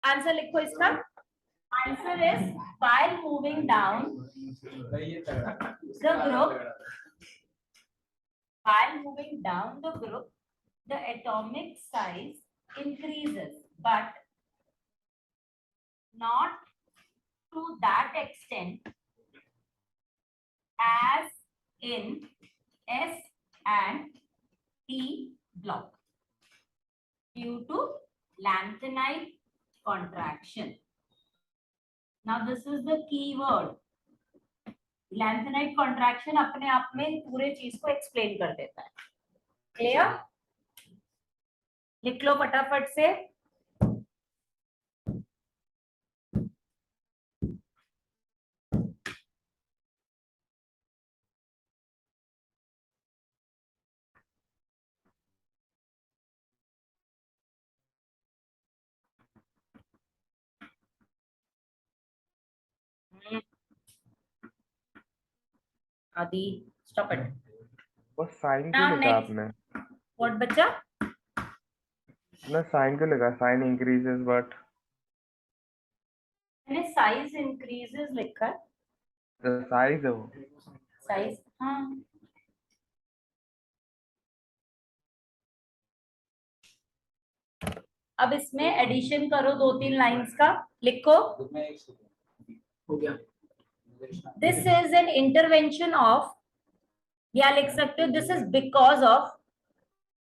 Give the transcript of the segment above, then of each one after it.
Answer लिखो इसका। Answer is while moving down the group, while moving down the group, the atomic size increases, but not to that extent as in S and P block due to lanthanide contraction. Now this is the key word. Lanthanide contraction अपने आप में पूरे चीज को explain कर देता है। Clear? लिख लो फटाफट से। आदि स्टॉप इट। वो साइन क्यों लिखा आपने? व्हाट बच्चा? ना साइन क्यों लिखा? साइन इंक्रीजेस बट मैंने साइज इंक्रीजेस लिखा है। साइज है वो। साइज हाँ। अब इसमें एडिशन करो 2-3 लाइंस का। लिखो हो गया। This is an intervention of, या लिख सकते हो this is because of,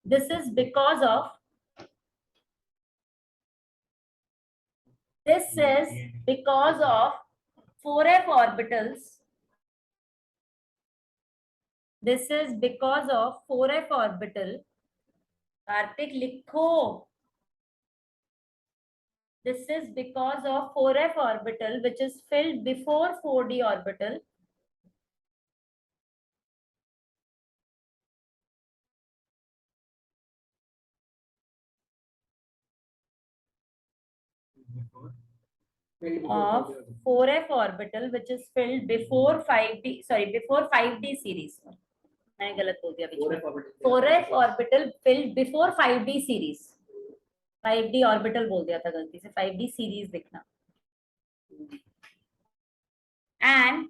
this is because of, this is because of 4f orbitals, this is because of 4f orbital, Kartik लिखो, this is because of 4f orbital which is filled before 4d orbital, of 4f orbital which is filled before 5d, sorry before 5d series, मैंने गलत बोल दिया बीच में। 4f orbital filled before 5d series, 5d orbital बोल दिया था गलती से, 5d series लिखना। and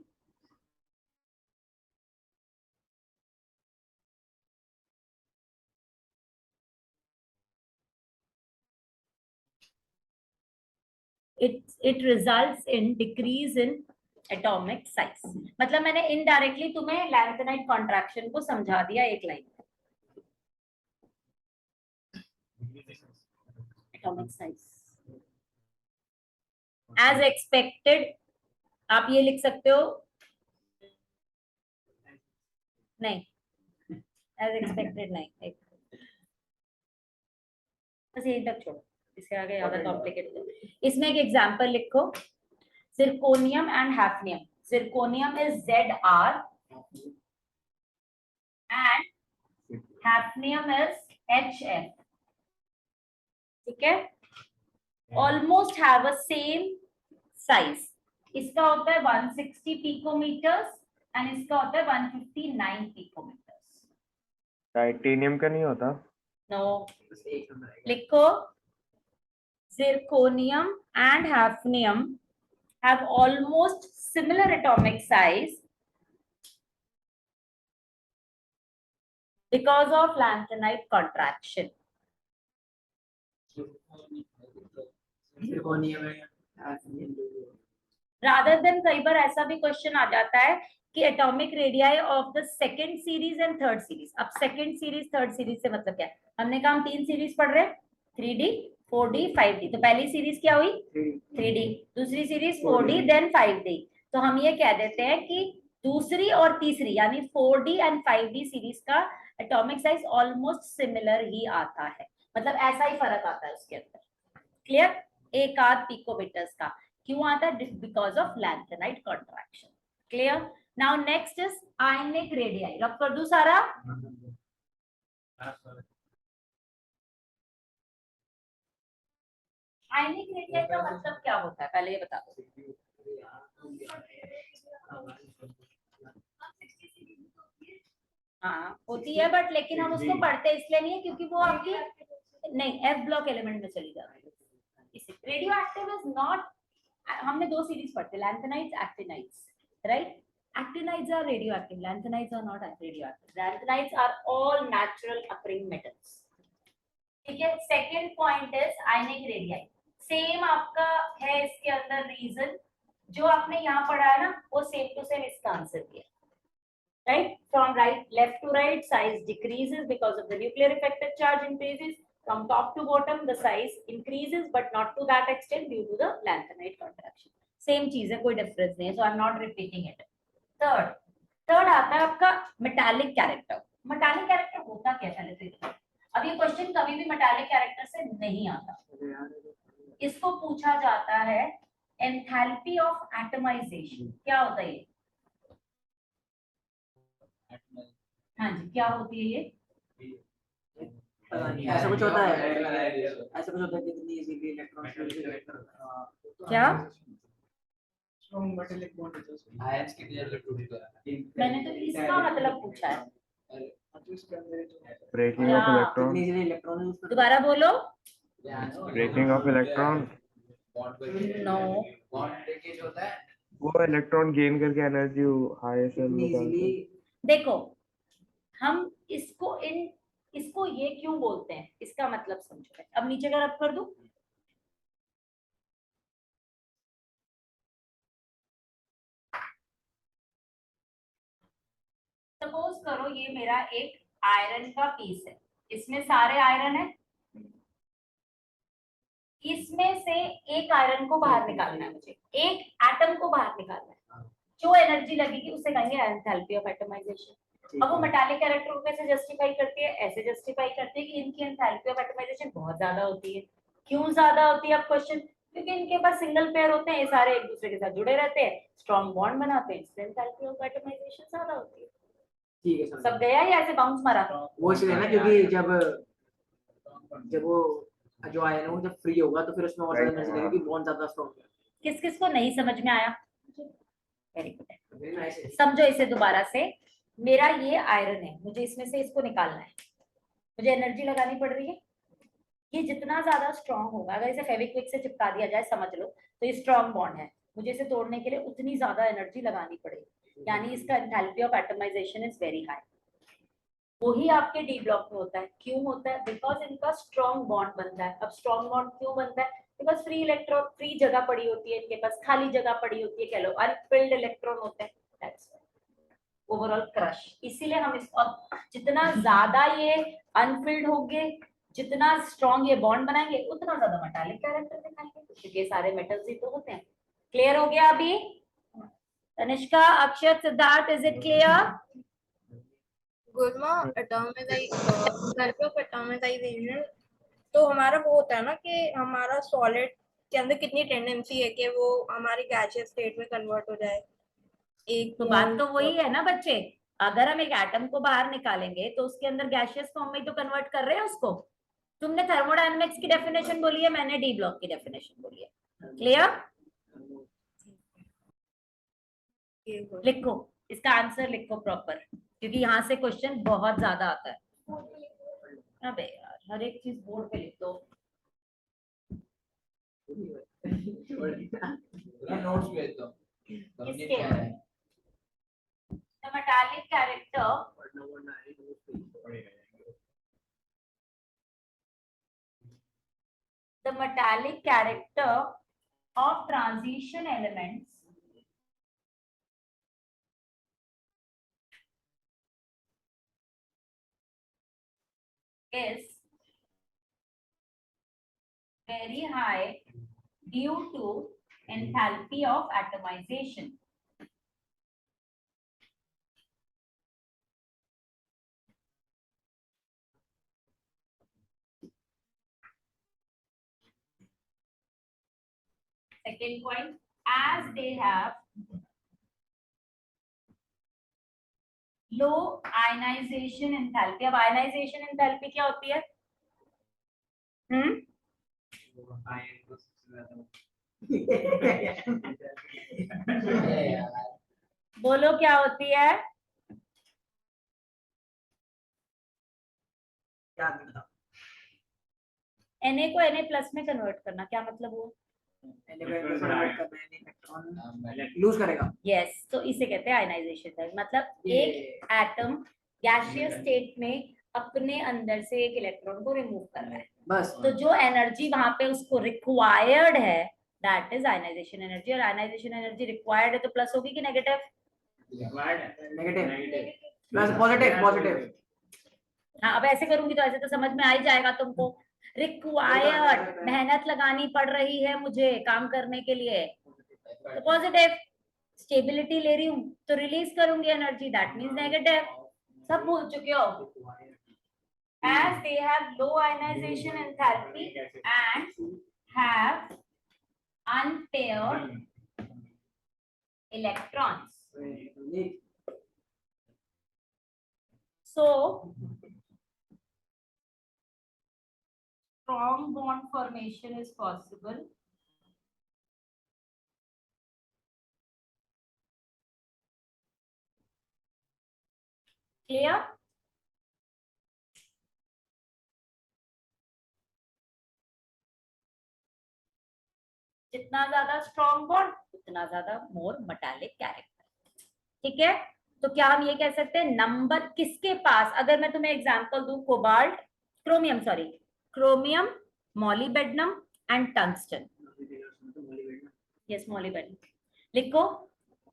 it results in decrease in atomic size। मतलब मैंने इनडायरेक्टली तुम्हें लैंथेनाइट कॉन्ट्रैक्शन को समझा दिया एक line. Atomic size as expected, आप ये लिख सकते हो, नहीं एज एक्सपेक्टेड नहीं, बस यही तक छोड़ो, इसके आगे ज्यादा कॉम्प्लिकेटेड। इसमें एक एग्जांपल लिखो, zirconium and hafnium, zirconium is Zr and hafnium is Hf, ठीक है, almost have a same size. इसका होता है 160 पिकोमीटर्स एंड इसका होता है 159 पिकोमीटर्स। टाइटेनियम का नहीं होता? नो, लिखो zirconium and hafnium have almost similar atomic size because of lanthanide contraction. Rather than कई बार ऐसा भी क्वेश्चन आ जाता है कि atomic radii of the second series and third series. अब सेकंड सीरीज थर्ड सीरीज से मतलब क्या है? हमने कहा हम 3 सीरीज पढ़ रहे हैं, 3D 4D 5D। तो पहली सीरीज क्या हुई? 3D, दूसरी सीरीज 4D देन 5D। तो हम ये कह देते हैं कि दूसरी और तीसरी यानी 4D एंड 5D सीरीज का एटॉमिक साइज ऑलमोस्ट सिमिलर ही आता है, मतलब ऐसा ही फर्क आता है उसके अंदर। क्लियर? एक आध पिकोमीटर्स का क्यों आता है? Because of lanthanide contraction. Clear? Now next is ionic radii. रब कर दूं सारा? आयनिक रेडियाई का मतलब क्या होता है पहले ये बता दो। हाँ होती है, बट लेकिन हम उसको पढ़ते इसलिए नहीं है क्योंकि वो आपकी नहीं एफ ब्लॉक एलिमेंट में चली जाती है। इसे रेडियो एक्टिव इज नॉट, हमने दो सीरीज पढ़ते, lanthanides, actinides, right? Actinides are radioactive, lanthanides are not radioactive. Lanthanides are all natural occurring metals. ठीक है, second point is ionic radii. Same आपका है इसके अंदर रीजन, जो आपने यहाँ पढ़ा है ना, वो सेम टू सेम इसका आंसर दिया, right? From right, left to right, size decreases because of the nuclear effective charge increases. From top to bottom, the size increases, but not to that extent due to the lanthanide contraction. Same चीज है, कोई difference नहीं है, so I'm not repeating it. Third आता है आपका metallic character. Metallic character होता क्या है, पहले अब ये क्वेश्चन कभी भी मेटालिक कैरेक्टर से नहीं आता, इसको पूछा जाता है एंथैल्पी ऑफ एटमाइजेशन। क्या होता है ये? हाँ जी, क्या होती है ये? ऐसा कुछ होता है, ऐसा कुछ होता है कितनी इजीली इलेक्ट्रॉन क्या? स्ट्रॉन्ग मेटालिक बॉन्ड आयंस की जगह टूट गया। मैंने तो इसका मतलब पूछा है, ब्रेकिंग ऑफ इलेक्ट्रॉन। दोबारा बोलो। Breaking of electron, no, bond breakage होता है, वो इलेक्ट्रॉन गेन करके एनर्जी हायर से निकालते हैं। देखो हम इसको ये क्यों बोलते हैं, इसका मतलब समझो। अब नीचे का रब कर दूं, सपोज करो ये मेरा एक आयरन का पीस है, इसमें सारे आयरन है, इसमें से एक आयरन को बाहर निकालना है मुझे, एक एटम को बाहर निकालना है, जो एनर्जी लगेगी उसे कहेंगे एंथैल्पी ऑफ एटमाइजेशन। अब वो मेटालिक कैरेक्टर को कैसे जस्टिफाई करती है? ऐसे जस्टिफाई करती है कि इनकी एंथैल्पी ऑफ एटमाइजेशन बहुत ज्यादा होती है। क्यों ज्यादा होती है? अब क्वेश्चन, क्योंकि इनके पास सिंगल पेयर होते हैं, ये सारे एक दूसरे के साथ जुड़े रहते हैं, स्ट्रॉन्ग बॉन्ड बनाते हैं, इसलिए एंथैल्पी ऑफ एटमाइजेशन ज्यादा होती है। ठीक है सब गया या ऐसे बाउंस मारा? वो इसलिए ना, क्योंकि जब वो जो आयन है वो जब फ्री होगा तो फिर उसमें और ज्यादा एनर्जी लगेगी, बॉन्ड ज्यादा स्ट्रांग होगा। किस किस को नहीं समझ में आया? वेरी गुड, समझो इसे दोबारा से। मेरा ये आयरन है, मुझे इसमें से इसको निकालना है, मुझे एनर्जी लगानी पड़ रही है। ये जितना ज्यादा स्ट्रांग होगा, अगर इसे फेविक्विक से चिपका दिया जाए समझ लो, तो ये स्ट्रांग बॉन्ड है, मुझे इसे तोड़ने के लिए उतनी ज्यादा एनर्जी लगानी पड़ेगी, यानी इसका enthalpy of atomisation is very high. वही आपके डी ब्लॉक में होता है। क्यों होता है? बिकॉज इनका स्ट्रॉन्ग बॉन्ड बनता है। अब स्ट्रॉन्ग बॉन्ड क्यों बनता है? बिकॉज फ्री इलेक्ट्रॉन, फ्री जगह पड़ी होती है, इनके पास खाली जगह पड़ी होती है, कह लो अनफिल्ड इलेक्ट्रॉन होते हैं, दैट्स ओवरऑल क्रश। इसीलिए हम इसको, अब जितना ज्यादा ये अनफिल्ड होंगे, जितना स्ट्रॉन्ग ये बॉन्ड बनाएंगे, उतना ज्यादा मेटालिक कैरेक्टर दिखाएंगे, क्योंकि सारे मेटल्स ही तो होते हैं। क्लियर हो गया अभी? Tanishka, Akshat, Siddharth, is it clear? गुरमा एटॉमिक एटॉमिकाइजेशन तो हमारा वो होता है ना कि हमारा सॉलिड के अंदर कितनी टेंडेंसी है कि वो हमारी गैसियस स्टेट में कन्वर्ट हो जाए। एक तो बात तो वही है ना बच्चे, अगर हम एक एटम को बाहर निकालेंगे तो उसके अंदर गैसियस फॉर्म में तो कन्वर्ट कर रहे हैं उसको। तुमने थर्मोडायनेमिक्स की डेफिनेशन बोली है, मैंने डी ब्लॉक की डेफिनेशन बोली है। क्लियर? लिखो, इसका आंसर लिखो प्रॉपर, क्योंकि यहाँ से क्वेश्चन बहुत ज्यादा आता है। अबे यार, हर एक चीज बोर्ड पे लिख दो। नोट्स भेज दो। किसके? The metallic character of transition elements is very high due to enthalpy of atomization. Second point, as they have low ionization enthalpy. अब ionization enthalpy क्या होती है? बोलो क्या होती है? Na को Na प्लस में कन्वर्ट करना, क्या मतलब हुआ? इलेक्ट्रॉन लूज करेगा। यस, तो इसे कहते हैं आयनाइजेशन। मतलब एक एटम गैसियस स्टेट में अपने अंदर से एक इलेक्ट्रॉन को रिमूव कर रहा है, बस तो जो एनर्जी वहां पे उसको रिक्वायर्ड है दैट इज आयनाइजेशन एनर्जी। और आयनाइजेशन एनर्जी रिक्वायर्ड है तो प्लस होगी कि नेगेटिव? Negative plus positive. हाँ, अब ऐसे करूंगी तो ऐसे तो समझ में आ ही जाएगा तुमको। रिक्वायर्ड, मेहनत लगानी पड़ रही है मुझे काम करने के लिए, तो पॉजिटिव। स्टेबिलिटी ले रही हूँ तो रिलीज करूंगी एनर्जी, दैट मींस नेगेटिव। सब भूल चुके हो? As they have low ionization enthalpy and have unpaired electrons. So, strong bond formation is possible. Clear? जितना ज्यादा स्ट्रॉन्ग बॉन्ड उतना ज्यादा मोर मेटालिक कैरेक्टर। ठीक है, तो क्या हम ये कह सकते हैं नंबर किसके पास, अगर मैं तुम्हें एग्जांपल दूं, cobalt, chromium, molybdenum and tungsten. Yes, molybdenum लिखो,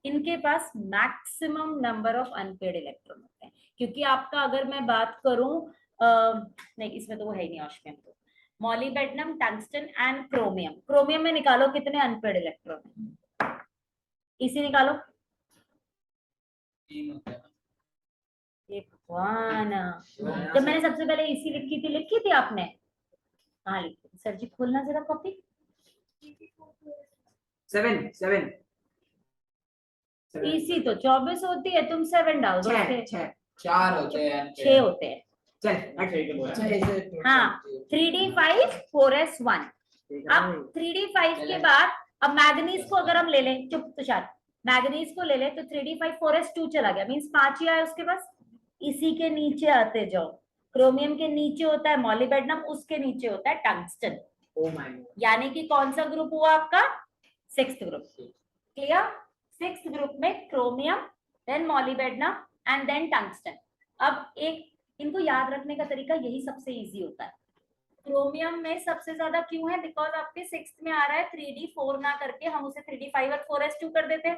इनके पास maximum number of unpaired electron होते हैं। क्योंकि आपका अगर मैं बात करूं नहीं, इसमें तो वो है ही नहीं ऑस्मियम। तो मॉलिबेडनम, टंगस्टन एंड क्रोमियम में निकालो कितने अनपेड इलेक्ट्रॉन, इसी निकालो। ये भगवान, जब मैंने सबसे पहले इसी लिखी थी आपने? हाँ लिखी थी। सर जी खोलना जरा कॉपी। 7 इसी तो 24 होती है, तुम 7 डाल दो। 4 होते हैं, 6 होते हैं। चल हाँ, 3d5 4s1। अब 3d5 के बाद अब मैग्नीज को अगर हम ले लें, चुप तुषार, मैग्नीज को ले लें तो 3d5 4s2 चला गया, मींस 5 ही आया उसके पास। इसी के नीचे आते जाओ, क्रोमियम के नीचे होता है मॉलिबेडनम, उसके नीचे होता है टंगस्टन। ओ माय गॉड, यानी कि कौन सा ग्रुप हुआ आपका? 6th group. Clear? 6th group में chromium, then molybdenum and then tungsten. अब एक इनको याद रखने का तरीका यही सबसे इजी होता है। क्रोमियम में सबसे ज्यादा क्यों है? बिकॉज आपके 6th में आ रहा है 3d4 ना करके हम उसे 3d5 और 4s2 कर देते हैं।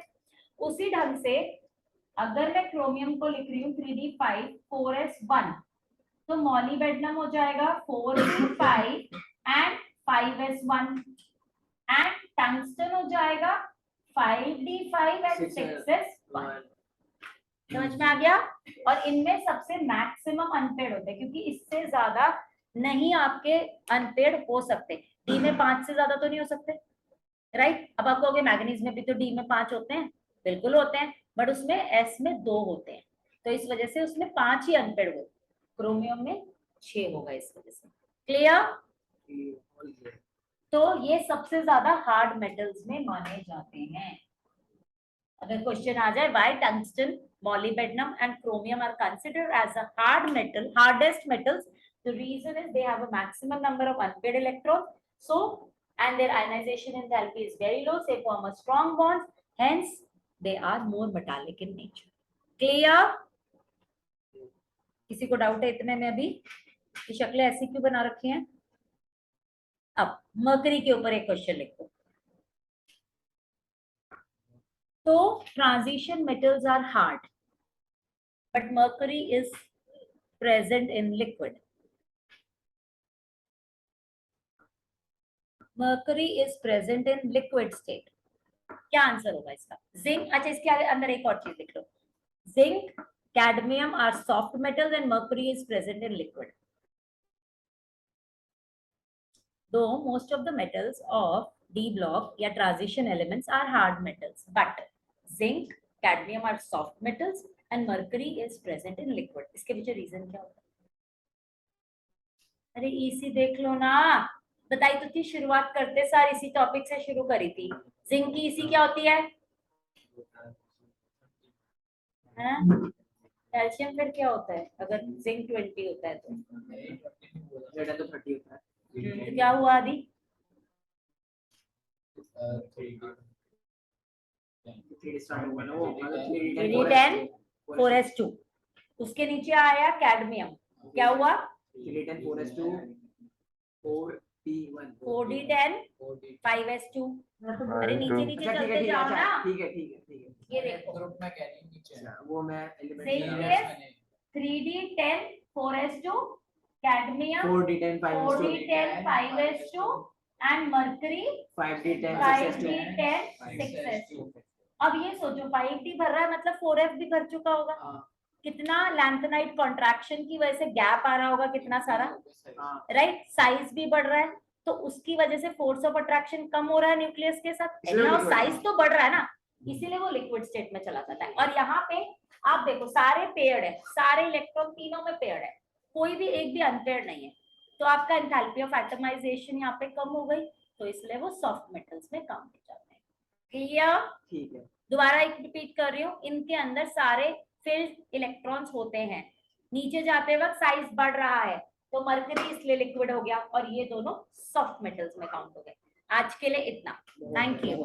उसी ढंग से अगर मैं क्रोमियम को लिख रही हूँ 3d5 4s1, तो मॉलिबेडनम हो जाएगा 4d5 and 5s1 and tungsten हो जाएगा 5d5 एंड 6s1। समझ में आ गया? और इनमें सबसे मैक्सिमम अनपेड होते हैं, क्योंकि इससे ज्यादा नहीं आपके अनपेड हो सकते। डी में 5 से ज्यादा तो नहीं हो सकते, राइट? अब आप कहोगे मैग्नीज में भी तो डी में 5 होते हैं, बिल्कुल होते हैं, बट उसमें एस में 2 होते हैं, तो इस वजह से उसमें 5 ही अनपेड होते हैं। क्रोमियम में 6 होगा इस वजह से। क्लियर? तो ये सबसे ज्यादा हार्ड मेटल्स में माने जाते हैं। अगर क्वेश्चन आ जाए why tungsten, molybdenum and chromium are considered as a hardest metals, the reason is they have a maximum number of unpaired electrons, so and their ionization enthalpy is very low, they form a strong bonds, hence they are more metallic in nature. Clear? किसी को doubt है इतने में? अभी ये शक्लें ऐसी क्यों बना रखी हैं? अब मरकरी के ऊपर एक क्वेश्चन लिखो। तो transition metals are hard, but mercury is present in liquid. Mercury is present in liquid state. क्या आंसर होगा इसका? जिंक। अच्छा, इसके अंदर एक और चीज लिख लो, zinc, cadmium are soft metals and mercury is present in liquid. Though most of the metals of D block या transition elements are hard metals, but zinc, cadmium are soft metals and mercury is present in liquid. इसके पीछे reason क्या होता है? अरे इसी देख लो ना, बताई तो थी, शुरुआत करते सार इसी टॉपिक से शुरू करी थी। जिंक की इसी क्या होती है? कैल्शियम फिर क्या होता है अगर जिंक 20 होता है तो? तो 30 होता है। तो क्या हुआ आदि? 3D स्टार्ट होगा ना वो, मतलब 3D10 4s2। उसके नीचे आया कैडमियम, क्या हुआ? 3D10 4s2 4D1 4D10 5s2। अरे नीचे नीचे अच्छा ठीक है चलते ठीक है, जाओ अच्छा ना, ठीक है ठीक है ठीक है। ये देखो ग्रुप में कह रही हूँ नीचे अच्छा, वो मैं element Same case, 3D10 4s2 cadmium 4D10 5s2 4D10 5s2 and mercury 5D10 6s2 5D10 6s2। अब ये सोचो 5D भर रहा है मतलब 4f भी भर चुका होगा, हाँ कितना लैंथेनाइट कॉन्ट्रैक्शन की वजह से गैप आ रहा होगा कितना सारा, हाँ राइट? साइज भी बढ़ रहा है तो उसकी वजह से फोर्स ऑफ अट्रैक्शन कम हो रहा है न्यूक्लियस के साथ, इसलिए liquid साइज है। तो बढ़ रहा है ना, इसीलिए वो लिक्विड स्टेट में चला जाता है। और यहाँ पे आप देखो सारे पेयर्ड है, सारे इलेक्ट्रॉन तीनों में पेयर्ड है, कोई भी एक भी अनपेयर्ड नहीं है, तो आपका एंथैल्पी ऑफ एटमाइजेशन यहाँ पे कम हो गई, तो इसलिए वो सॉफ्ट मेटल्स में काम हो जाते हैं। क्लियर? ठीक है। दोबारा एक रिपीट कर रही हूँ, इनके अंदर सारे फिल्ड इलेक्ट्रॉन्स होते हैं, नीचे जाते वक्त साइज बढ़ रहा है तो मरकरी इसलिए लिक्विड हो गया और ये दोनों सॉफ्ट मेटल्स में काउंट हो गए। आज के लिए इतना, थैंक यू।